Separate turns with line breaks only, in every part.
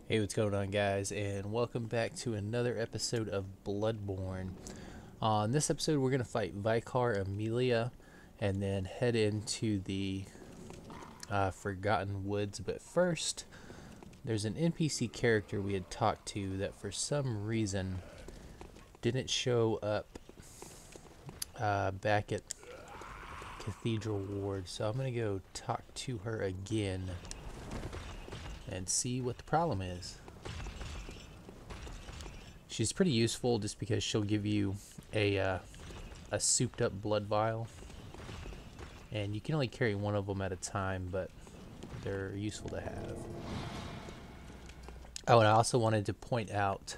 Hey, what's going on, guys, and welcome back to another episode of Bloodborne. On this episode, we're going to fight Vicar Amelia and then head into the Forgotten Woods. But first, there's an NPC character we had talked to that for some reason didn't show up back at Cathedral Ward. So I'm going to go talk to her again and see what the problem is. She's pretty useful just because she'll give you a souped up blood vial, and you can only carry one of them at a time, but they're useful to have. Oh, and I also wanted to point out,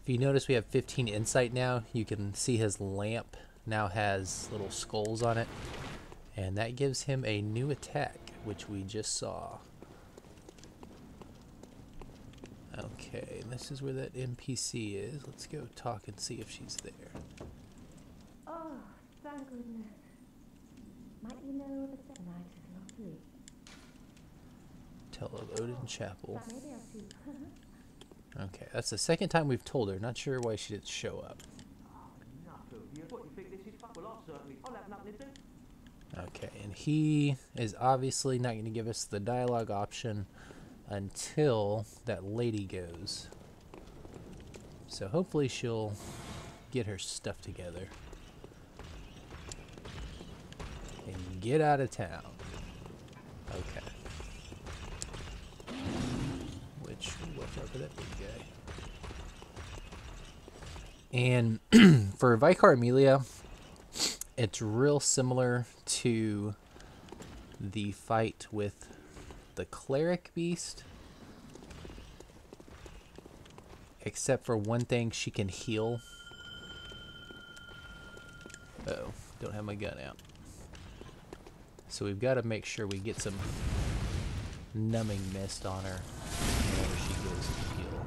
if you notice we have 15 insight now, you can see his lamp now has little skulls on it, and that gives him a new attack, which we just saw. Okay, this is where that NPC is. Let's go talk and see if she's there.
Oh, thank goodness. Might you know the second night is lovely.
Tell of Odin Chapel.
That may be us too.
Okay, that's the second time we've told her. Not sure why she didn't show up. Okay, and he is obviously not going to give us the dialogue option until that lady goes. So hopefully she'll get her stuff together and get out of town. Okay. Which, watch out for that big guy. And for Vicar Amelia, it's real similar to the fight with the cleric beast, except for one thing: she can heal. Uh-oh, don't have my gun out. So we've got to make sure we get some numbing mist on her whenever she goes to heal.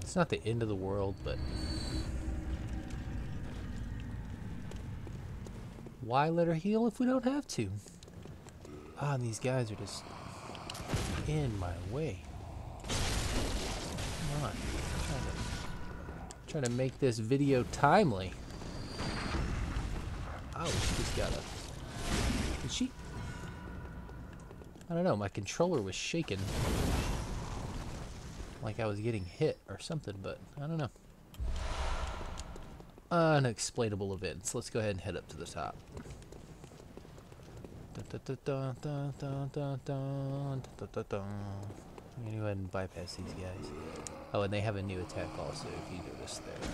It's not the end of the world, but why let her heal if we don't have to? Ah, these guys are just in my way. Come on. I'm trying to make this video timely. Oh, she's got a... Did she... I don't know, my controller was shaking. Like I was getting hit or something, but I don't know. Unexplainable events. Let's go ahead and head up to the top. I'm gonna go ahead and bypass these guys. Oh, and they have a new attack also, if you notice there.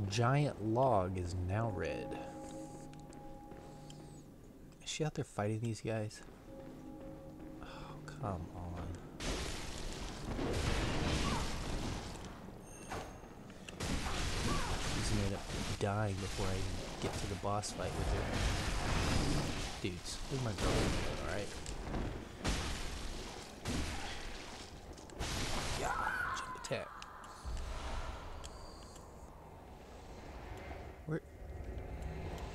Giant log is now red. Is she out there fighting these guys? Oh, come on. She's gonna end up dying before I even get to the boss fight with her. Dudes, leave my girl alone, alright? Yeah, jump attack. Where?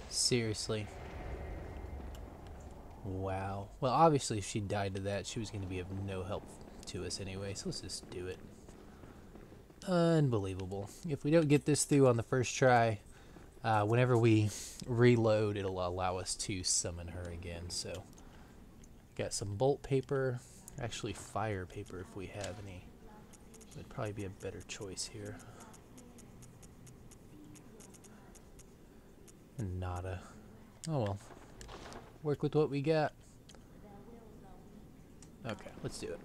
Seriously? Wow. Well, obviously if she died to that, she was going to be of no help to us anyway, so let's just do it. Unbelievable. If we don't get this through on the first try, whenever we reload, it'll allow us to summon her again. So, got some bolt paper, actually fire paper if we have any. Would probably be a better choice here. Nada. Oh well. Work with what we got. Okay, let's do it.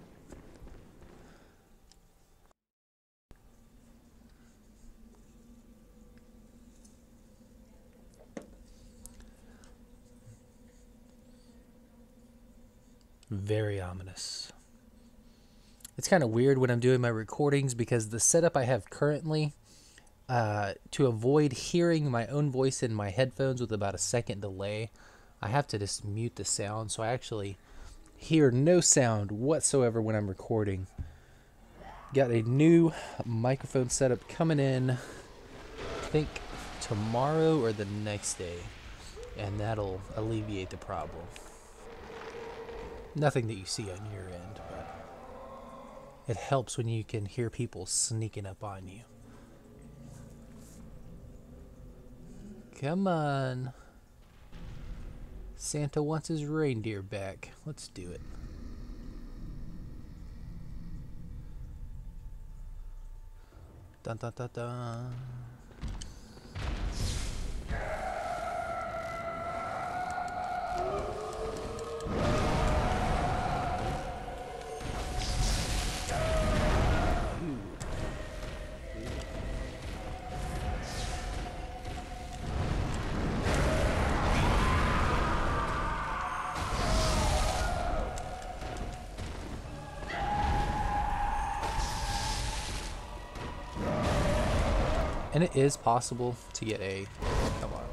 Very ominous. It's kind of weird when I'm doing my recordings because the setup I have currently, to avoid hearing my own voice in my headphones with about a second delay, I have to just mute the sound, so I actually hear no sound whatsoever when I'm recording. Got a new microphone setup coming in, I think tomorrow or the next day, and that'll alleviate the problem. Nothing that you see on your end, but It helps when you can hear people sneaking up on you. Come on. Santa wants his reindeer back. Let's do it. Dun dun dun dun. And it is possible to get a... Come on.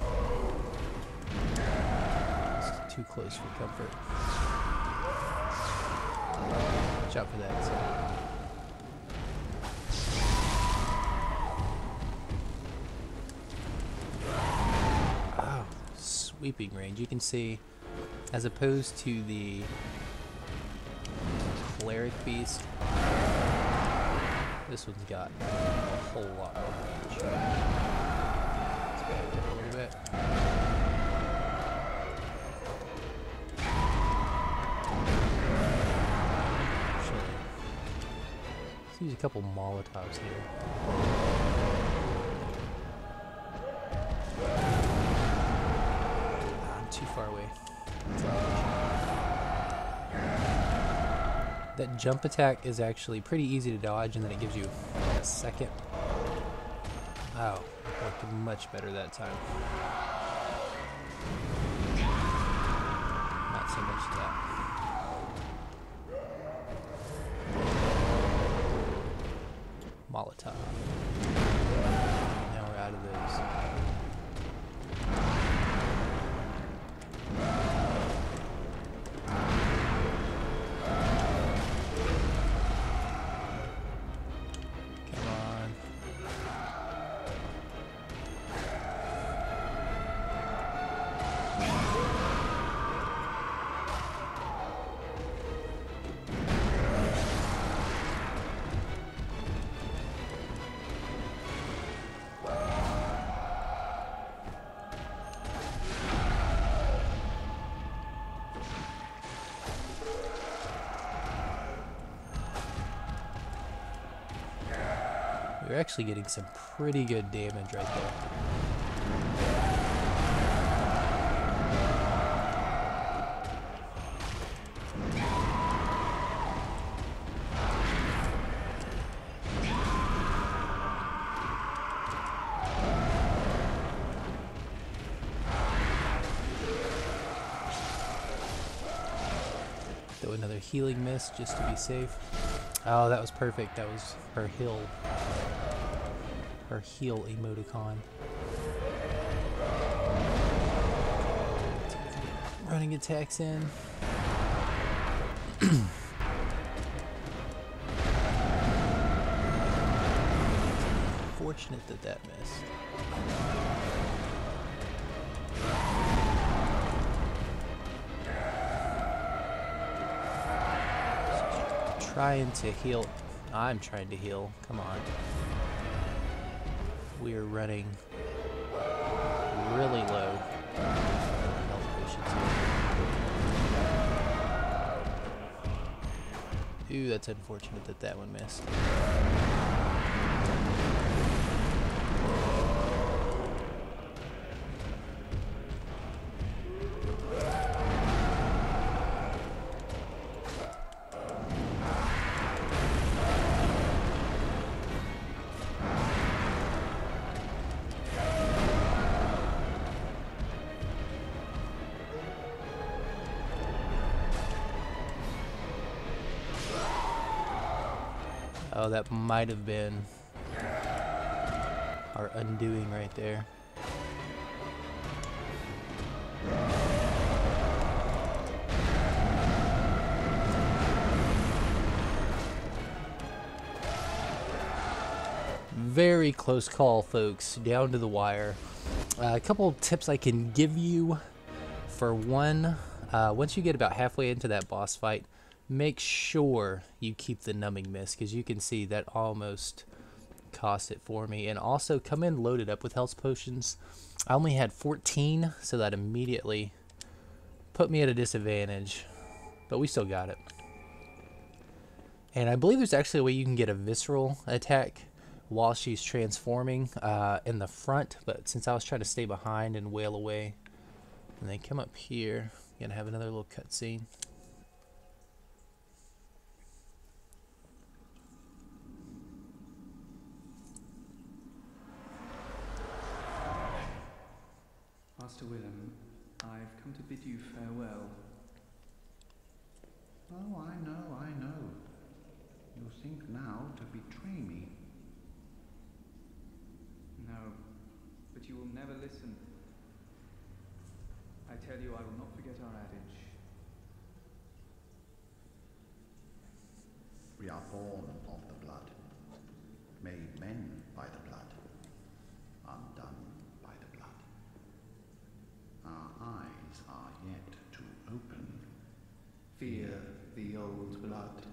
It's too close for comfort. Watch out for that. Oh, sweeping range. You can see, as opposed to the cleric beast, this one's got a whole lot more range. Let's back up a little bit. Let's use a couple Molotovs here. I'm too far away. That jump attack is actually pretty easy to dodge, and then it gives you a second. Oh, it worked much better that time. Not so much that. Molotov. Now we're out of those. We're actually getting some pretty good damage right there. Throw another healing mist just to be safe. Oh, that was perfect. That was her heal. Her heal emoticon. Running attacks in. Fortunate that that missed. Trying to heal. I'm trying to heal. Come on. We are running really low health potions. Ooh, that's unfortunate that that one missed. Oh, that might have been our undoing right there. Very close call, folks, down to the wire. A couple tips I can give you. For one, once you get about halfway into that boss fight, make sure you keep the numbing mist, because you can see that almost cost it for me. And also come in loaded up with health potions. I only had 14, so that immediately put me at a disadvantage, but we still got it. And I believe there's actually a way you can get a visceral attack while she's transforming in the front, but since I was trying to stay behind and wail away, and then come up here, gonna have another little cutscene.
Master Willem, I've come to bid you farewell.
Oh, I know. You think now to betray me.
No, but you will never listen. I tell you, I will not forget our adage.
We are born of the blood, made men by the blood, undone by the blood. Our eyes are yet to open.
Fear the old blood.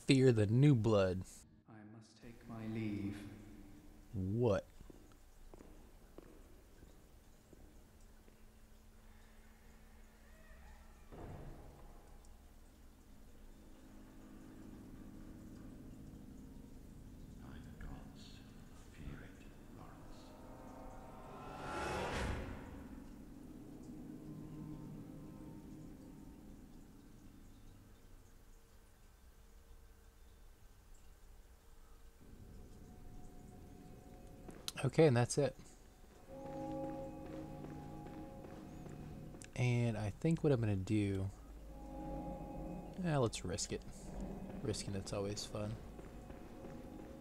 Fear the new blood.
I must take my leave.
What?
By the gods, fear it, Lawrence.
Okay, and that's it. And I think what I'm gonna do, let's risk it. Risking it's always fun.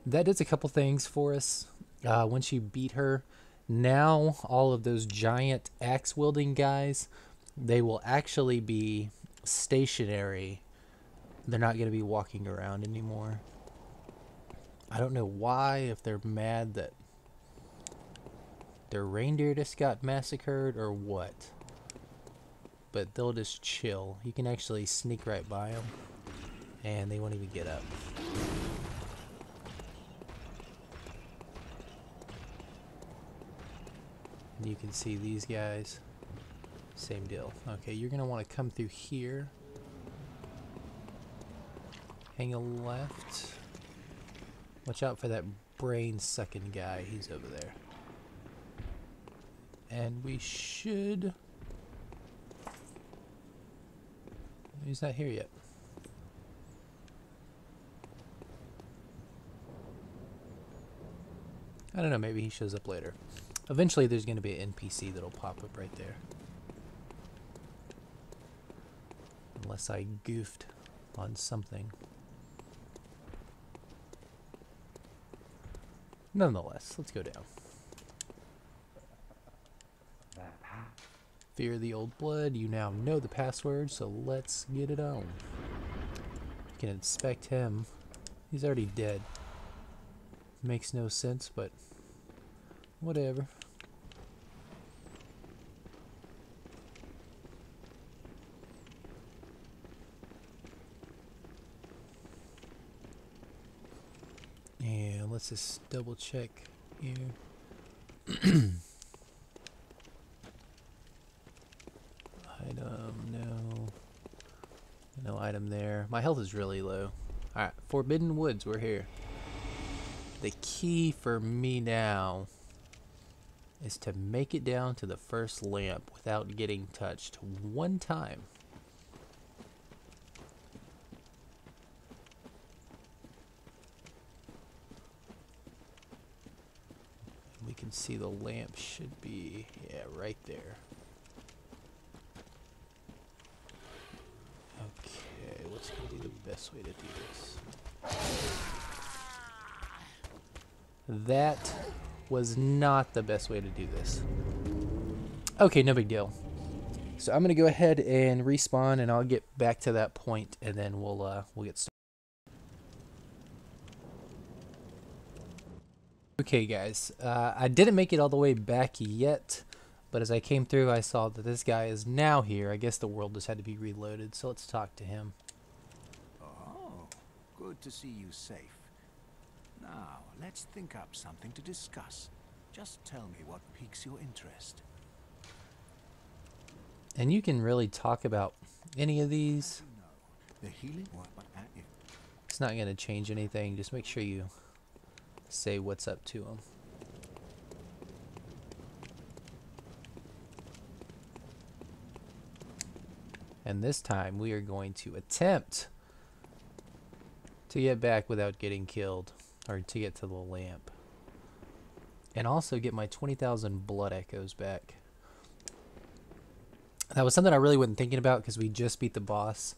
That does a couple things for us. Once you beat her, now all of those giant axe wielding guys, they will actually be stationary. They're not gonna be walking around anymore. I don't know why, if they're mad that their reindeer just got massacred or what, but they'll just chill. You can actually sneak right by them and they won't even get up. You can see these guys, same deal. Okay, you're gonna want to come through here, hang a left, watch out for that brain sucking guy, he's over there. And we should... He's not here yet. I don't know, maybe he shows up later. Eventually there's going to be an NPC that'll pop up right there. Unless I goofed on something. Nonetheless, let's go down. Fear the old blood. You now know the password, so let's get it on. You can inspect him. He's already dead. Makes no sense, but whatever. And let's just double check here. Item, no item there. My health is really low. Alright, Forbidden Woods, we're here. The key for me now is to make it down to the first lamp without getting touched one time. We can see the lamp should be, yeah, right there. Okay, what's going to be the best way to do this? That was not the best way to do this. Okay, no big deal. So I'm going to go ahead and respawn, and I'll get back to that point, and then we'll get started. Okay, guys, I didn't make it all the way back yet. But as I came through, I saw that this guy is now here. I guess the world just had to be reloaded, so let's talk to him.
Oh, good to see you safe. Now, let's think up something to discuss. Just tell me what piques your interest.
And you can really talk about any of these.
You know, the healing work at you.
It's not going to change anything. Just make sure you say what's up to him. And this time we are going to attempt to get back without getting killed, or to get to the lamp. And also get my 20,000 blood echoes back. That was something I really wasn't thinking about because we just beat the boss.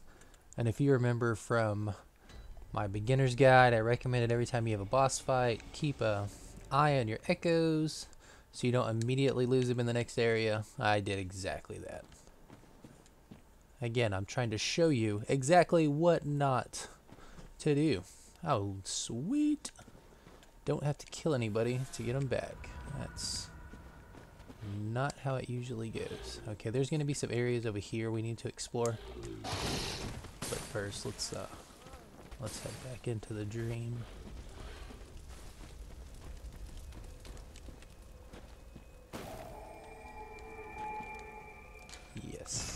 And if you remember from my beginner's guide, I recommended every time you have a boss fight, keep an eye on your echoes so you don't immediately lose them in the next area. I did exactly that. Again, I'm trying to show you exactly what not to do. Oh, sweet. Don't have to kill anybody to get them back. That's not how it usually goes. Okay, there's going to be some areas over here we need to explore. But first, let's head back into the dream. Yes.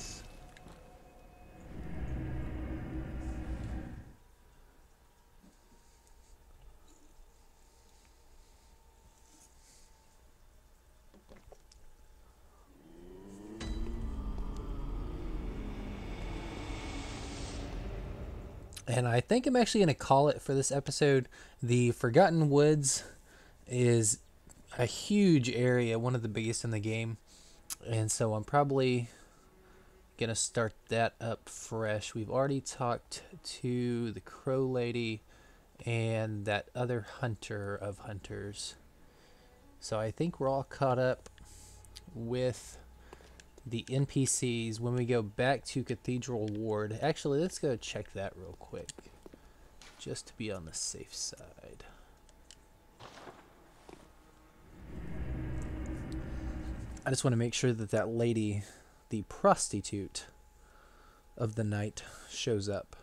And I think I'm actually going to call it for this episode. The Forgotten Woods is a huge area, one of the biggest in the game. And so I'm probably going to start that up fresh. We've already talked to the Crow Lady and that other hunter of hunters. So I think we're all caught up with the NPCs when we go back to Cathedral Ward. Actually, let's go check that real quick, just to be on the safe side. I just want to make sure that that lady, the prostitute of the night, shows up.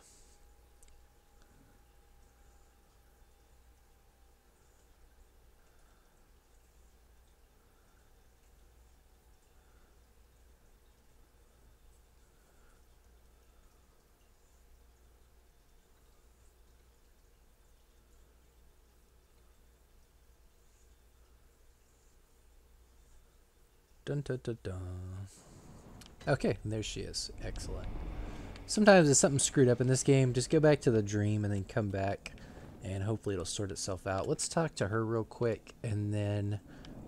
Dun, dun, dun, dun. Okay, there she is. Excellent. Sometimes if something's screwed up in this game, just go back to the dream and then come back, and hopefully it'll sort itself out. Let's talk to her real quick, and then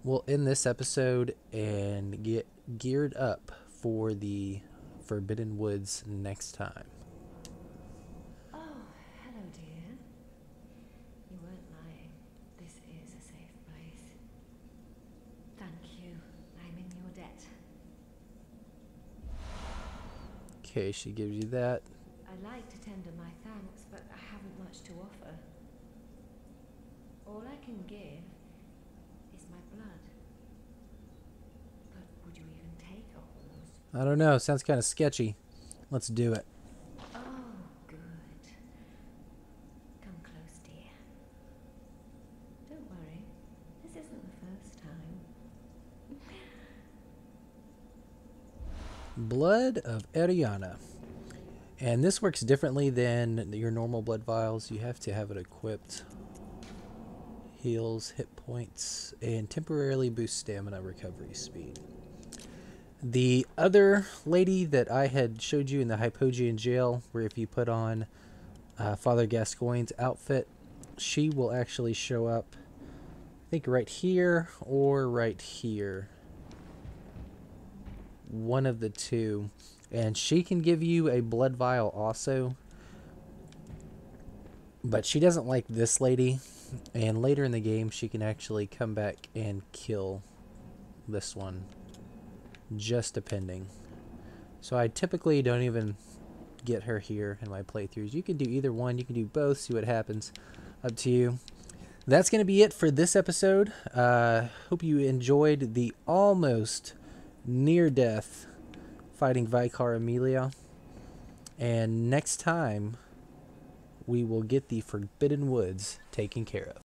we'll end this episode and get geared up for the Forbidden Woods next time.
Oh, hello, dear. You weren't lying. This is a safe place. Thank you. I'm in your debt.
Okay, she gives you that.
I'd like to tender my thanks, but I haven't much to offer. All I can give is my blood. But would you even take a horse?
I don't know. Sounds kind of sketchy. Let's do it.
Oh, good. Come close, dear. Don't worry. This isn't the first time.
Blood of Ariana. And this works differently than your normal blood vials. You have to have it equipped. Heals hit points and temporarily boosts stamina recovery speed. The other lady that I had showed you in the Hypogean jail, where if you put on Father Gascoigne's outfit, she will actually show up, I think right here or right here. One of the two. And she can give you a blood vial also. But she doesn't like this lady. And later in the game, she can actually come back and kill this one. Just depending. So I typically don't even get her here in my playthroughs. You can do either one. You can do both. See what happens. Up to you. That's going to be it for this episode. Hope you enjoyed the almost near death fighting Vicar Amelia. And next time, we will get the Forbidden Woods taken care of.